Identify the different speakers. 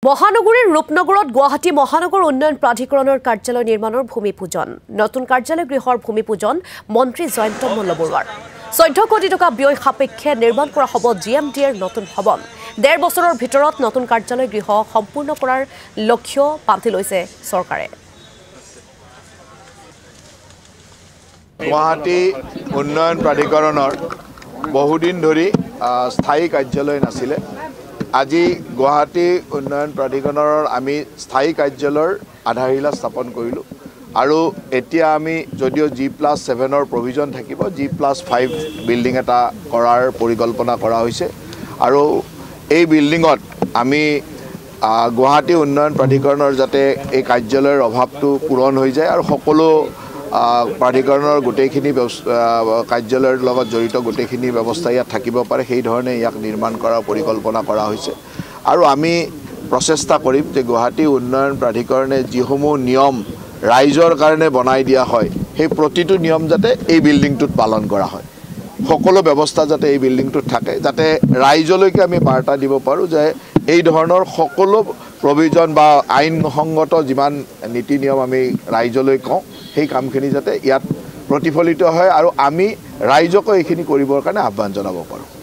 Speaker 1: মহানগৰীৰ ৰূপনগৰত গুৱাহাটী মহানগৰ উন্নয়ন প্ৰাধিকৰণৰ কাৰ্যালয় নিৰ্মাণৰ ভূমি পূজন নতুন কাৰ্যালয় গৃহৰ ভূমি পূজন মন্ত্ৰী জয়ন্ত মল্লবৰুৱাৰ 14 কোটি টকা ব্যয় সাপেক্ষে নিৰ্মাণ কৰা হ'ব জিএমডিৰ নতুন ভৱন 1.5 বছৰৰ ভিতৰত নতুন কাৰ্যালয় গৃহ সম্পূৰ্ণ কৰাৰ লক্ষ্য বান্ধি লৈছে চৰকাৰে
Speaker 2: গুৱাহাটী উন্নয়ন প্ৰাধিকৰণৰ বহুদিন ধৰি স্থায়ী কাৰ্যালয় নাছিলে আজি গুৱাহাটী উন্নয়ন প্ৰাধিকৰণৰ আমি স্থায়ী কাৰ্যালয়ৰ আধাৰশিলা স্থাপন কৰিলোঁ আৰু এতিয়া আমি যদিও G+7 প্ৰভিজন থাকিব G+5 বিল্ডিং এটা কৰাৰ পৰিকল্পনা কৰা হৈছে আৰু এই বিল্ডিঙত আমি গুৱাহাটী উন্নয়ন প্ৰাধিকৰণৰ যাতে এই কাৰ্যালয়ৰ অভাৱটো পূৰণ হৈ যায় আৰু সকলো প্ৰাধিকৰণৰ গোটেইখিনি কাৰ্যালয়ৰ লগত জড়িত গোটেইখিনি ব্যৱস্থা ইয়াত থাকিব পাৰে সেই ধৰণে ইয়াক নিৰ্মাণ কৰাৰ পৰিকল্পনা কৰা হৈছে আৰু আমি প্ৰচেষ্টা কৰিম যে গুৱাহাটী উন্নয়ন প্ৰাধিকৰণে যিসমূহ নিয়ম ৰাইজৰ কাৰণে বনাই দিয়া হয় সেই প্ৰতিটো নিয়ম যাতে এই বিল্ডিংটোত পালন কৰা হয় সকলো ব্যৱস্থা যাতে এই বিল্ডিংটোত থাকে যাতে ৰাইজলৈকে আমি বাৰ্তা দিব পাৰোঁ যে এই ধৰণৰ সকলো প্ৰভিজন বা আইনসংগত যিমান নীতি নিয়ম আমি ৰাইজলৈ কওঁ সেই কামখিনি যাতে ইয়াত প্ৰতিফলিত হয় আৰু আমি ৰাইজক এইখিনি কৰিবৰ কাৰণে আহ্বান জনাব পাৰোঁ